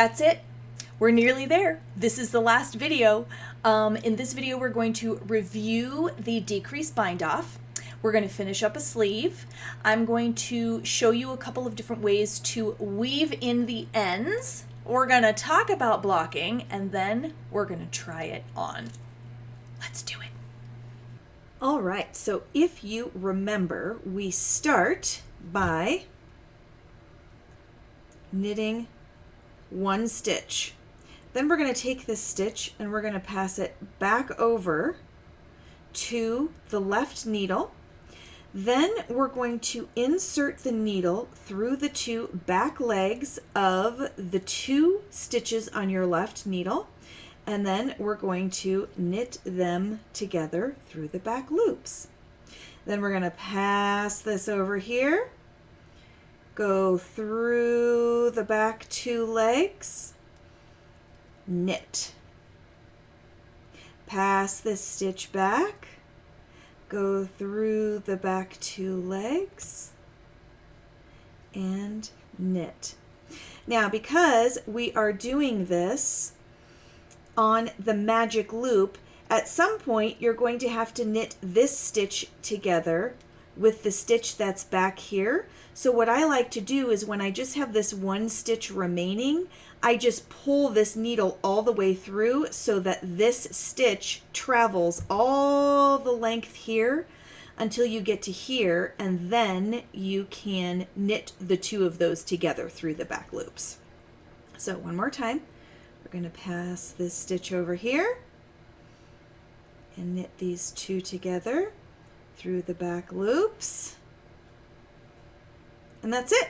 that's it. We're nearly there. This is the last video. In this video, we're going to review the decrease bind off. We're going to finish up a sleeve. I'm going to show you a couple of different ways to weave in the ends. We're going to talk about blocking, and then we're going to try it on. Let's do it. All right, so if you remember, we start by knitting one stitch. Then we're going to take this stitch and we're going to pass it back over to the left needle. Then we're going to insert the needle through the two back legs of the two stitches on your left needle. And then we're going to knit them together through the back loops. Then we're going to pass this over here, go through the back two legs, knit. Pass this stitch back, go through the back two legs, and knit. Now, because we are doing this on the magic loop, at some point you're going to have to knit this stitch together with the stitch that's back here. So what I like to do is when I just have this one stitch remaining, I just pull this needle all the way through so that this stitch travels all the length here until you get to here, and then you can knit the two of those together through the back loops. So one more time, we're going to pass this stitch over here and knit these two together through the back loops, and that's it.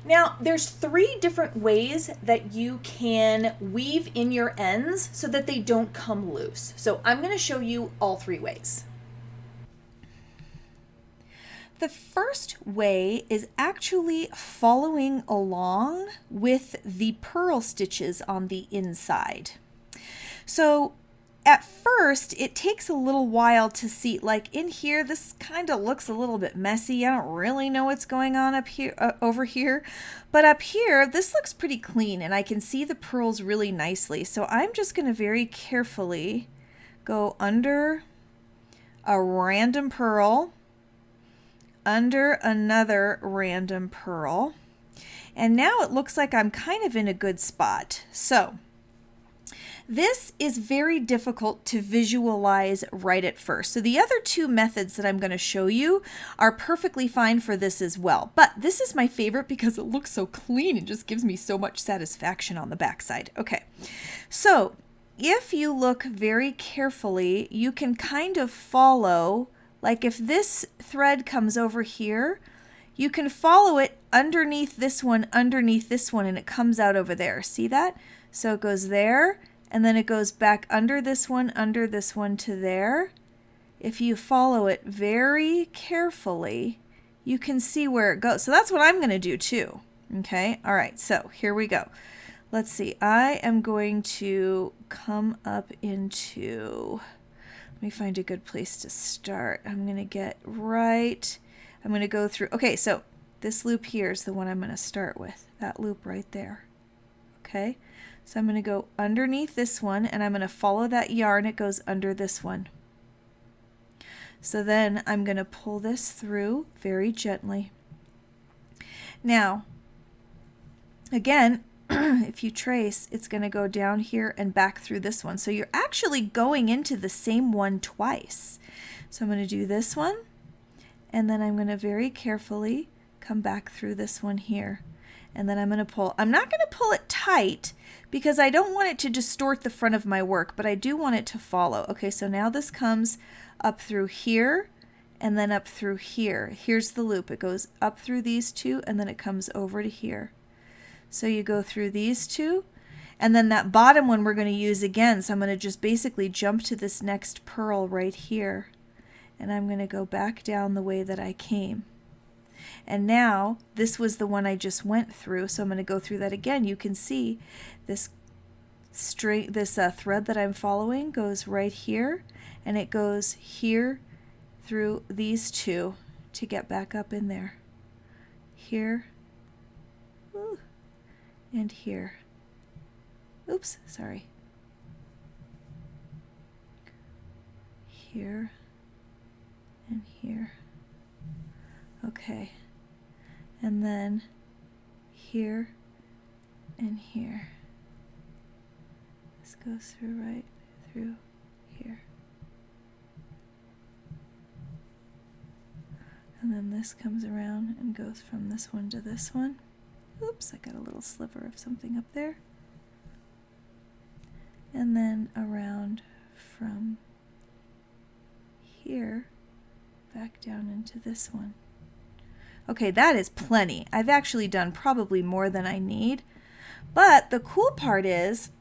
Now, there's 3 different ways that you can weave in your ends so that they don't come loose. So I'm going to show you all 3 ways. The first way is actually following along with the purl stitches on the inside. So at first, it takes a little while to see, like in here, this kind of looks a little bit messy. I don't really know what's going on up here, over here, but up here, this looks pretty clean and I can see the purls really nicely. So I'm just going to very carefully go under a random purl, under another random purl, and now it looks like I'm kind of in a good spot. So this is very difficult to visualize right at first. So the other 2 methods that I'm going to show you are perfectly fine for this as well. But this is my favorite because it looks so clean and just gives me so much satisfaction on the backside. Okay, so if you look very carefully, you can kind of follow, like if this thread comes over here, you can follow it underneath this one, and it comes out over there. See that? So it goes there, and then it goes back under this one to there. If you follow it very carefully, you can see where it goes. So that's what I'm going to do too. Okay, all right, so here we go. Let's see, I am going to come up into, let me find a good place to start. I'm going to get right, I'm going to go through, okay, so this loop here is the one I'm going to start with, that loop right there. Okay, so I'm going to go underneath this one and I'm going to follow that yarn. It goes under this one. So then I'm going to pull this through very gently. Now, again, if you trace, it's going to go down here and back through this one. So you're actually going into the same one twice. So I'm going to do this one, and then I'm going to very carefully come back through this one here. And then I'm going to pull. I'm not going to pull it tight because I don't want it to distort the front of my work, but I do want it to follow. Okay, so now this comes up through here and then up through here. Here's the loop. It goes up through these 2 and then it comes over to here. So you go through these 2 and then that bottom one we're going to use again. So I'm going to just basically jump to this next purl right here and I'm going to go back down the way that I came. And now this was the one I just went through, so I'm going to go through that again. You can see this string, this thread that I'm following goes right here, and it goes here through these 2, to get back up in there. Here, ooh, and here. Oops, sorry. Here and here. Okay. And then here and here. This goes through right through here. And then this comes around and goes from this one to this one. Oops, I got a little sliver of something up there. And then around from here back down into this one. Okay, that is plenty. I've actually done probably more than I need. But the cool part is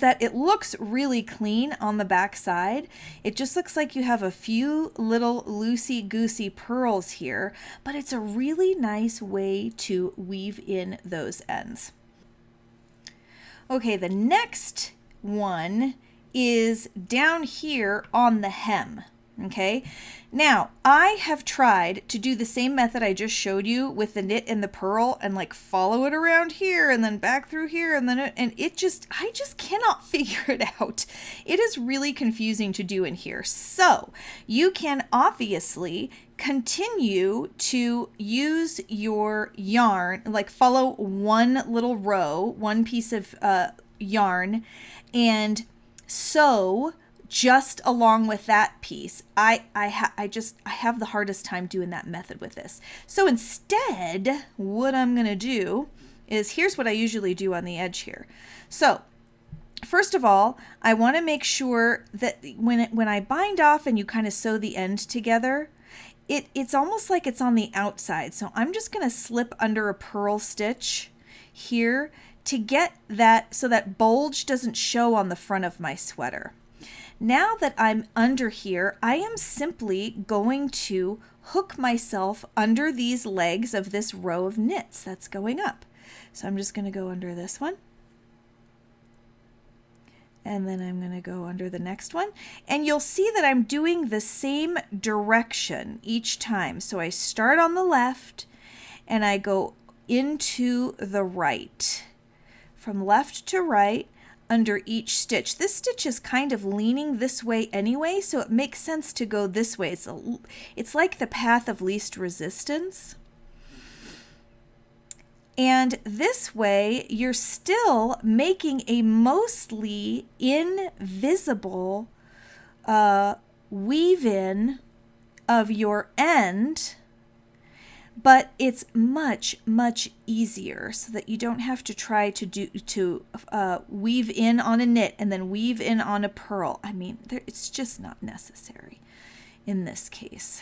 that it looks really clean on the back side. It just looks like you have a few little loosey-goosey pearls here, but it's a really nice way to weave in those ends. Okay, the next one is down here on the hem. Okay, now I have tried to do the same method I just showed you with the knit and the purl and like follow it around here and then back through here and then I just cannot figure it out. It is really confusing to do in here. So you can obviously continue to use your yarn, like follow one little row, one piece of yarn, and sew just along with that piece. I have the hardest time doing that method with this. So instead, what I'm going to do is, here's what I usually do on the edge here. So first of all, I want to make sure that when I bind off and you kind of sew the end together, it's almost like it's on the outside. So I'm just going to slip under a purl stitch here to get that so that bulge doesn't show on the front of my sweater. Now that I'm under here, I am simply going to hook myself under these legs of this row of knits that's going up. So I'm just going to go under this one. And then I'm going to go under the next one. And you'll see that I'm doing the same direction each time. So I start on the left and I go into the right. From left to right, under each stitch. This stitch is kind of leaning this way anyway, so it makes sense to go this way. It's like the path of least resistance. And this way, you're still making a mostly invisible weave-in of your end, but it's much, much easier so that you don't have to try to weave in on a knit and then weave in on a purl. I mean, it's just not necessary in this case.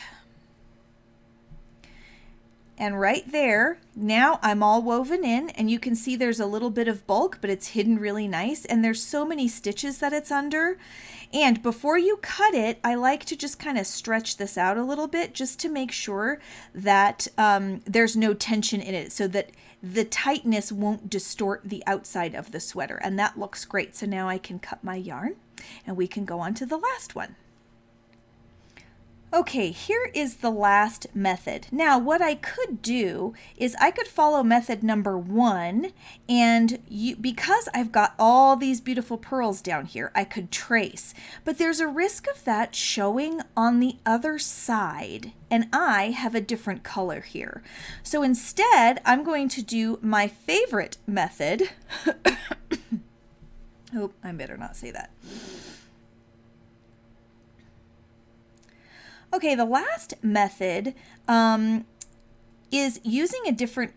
And right there, now I'm all woven in, and you can see there's a little bit of bulk, but it's hidden really nice, and there's so many stitches that it's under. And before you cut it, I like to just kind of stretch this out a little bit just to make sure that there's no tension in it, so that the tightness won't distort the outside of the sweater. And that looks great. So now I can cut my yarn and we can go on to the last one. Okay, here is the last method. Now, what I could do is I could follow method number 1, and because I've got all these beautiful pearls down here, I could trace. But there's a risk of that showing on the other side, and I have a different color here. So instead, I'm going to do my favorite method. Oh, I better not say that. Okay, the last method is using a different...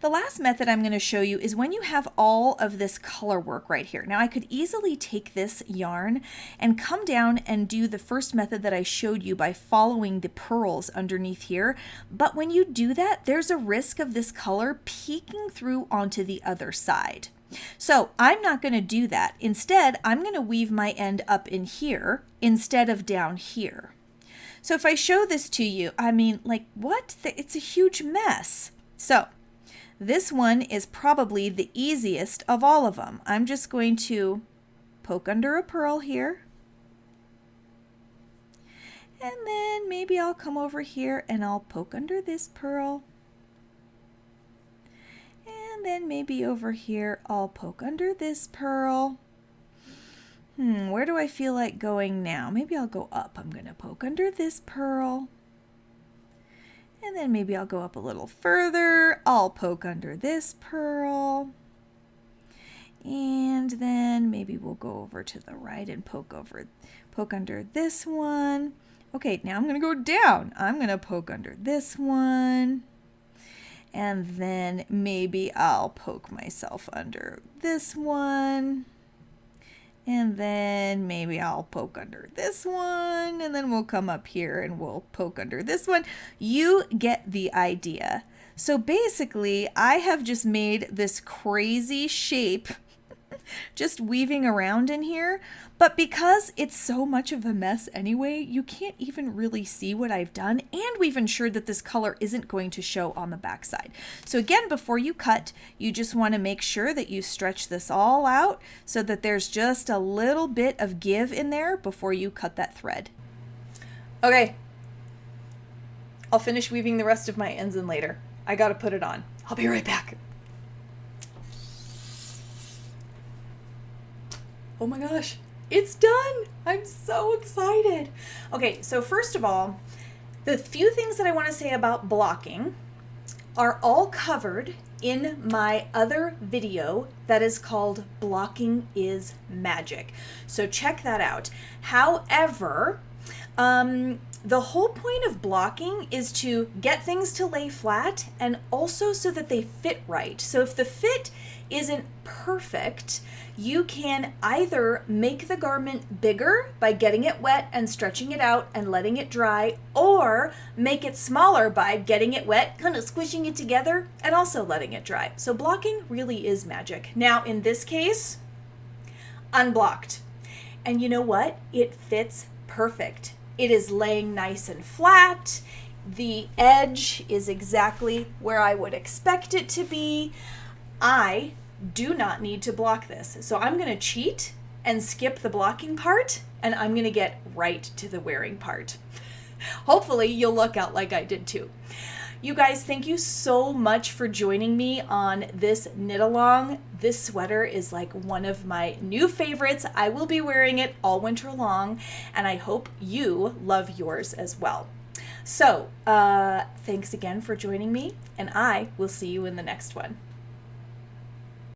The last method I'm going to show you is when you have all of this color work right here. Now I could easily take this yarn and come down and do the first method that I showed you by following the pearls underneath here. But when you do that, there's a risk of this color peeking through onto the other side. So I'm not going to do that. Instead, I'm going to weave my end up in here instead of down here. So if I show this to you, I mean, like, what? It's a huge mess. So this one is probably the easiest of all of them. I'm just going to poke under a purl here. And then maybe I'll come over here and I'll poke under this pearl. And then maybe over here I'll poke under this pearl. Where do I feel like going now? Maybe I'll go up. I'm going to poke under this pearl. And then maybe I'll go up a little further. I'll poke under this pearl. And then maybe we'll go over to the right and poke under this one. Okay, now I'm going to go down. I'm going to poke under this one. And then maybe I'll poke myself under this one. And then maybe I'll poke under this one. And then we'll come up here and we'll poke under this one. You get the idea. So basically, I have just made this crazy shape just weaving around in here, but because it's so much of a mess anyway, you can't even really see what I've done, and we've ensured that this color isn't going to show on the back side. So again, before you cut, you just want to make sure that you stretch this all out so that there's just a little bit of give in there before you cut that thread. Okay, I'll finish weaving the rest of my ends in later. I gotta put it on. I'll be right back. Oh my gosh, it's done! I'm so excited. Okay, so first of all, the few things that I want to say about blocking are all covered in my other video that is called Blocking is Magic. So check that out. However, the whole point of blocking is to get things to lay flat and also so that they fit right. So if the fit isn't perfect, you can either make the garment bigger by getting it wet and stretching it out and letting it dry, or make it smaller by getting it wet, kind of squishing it together, and also letting it dry. So blocking really is magic. Now in this case, unblocked. And you know what? It fits perfect. It is laying nice and flat. The edge is exactly where I would expect it to be. I do not need to block this. So I'm going to cheat and skip the blocking part, and I'm going to get right to the wearing part. Hopefully you'll look out like I did too. You guys, thank you so much for joining me on this knit along. This sweater is like one of my new favorites. I will be wearing it all winter long, and I hope you love yours as well. So thanks again for joining me, and I will see you in the next one.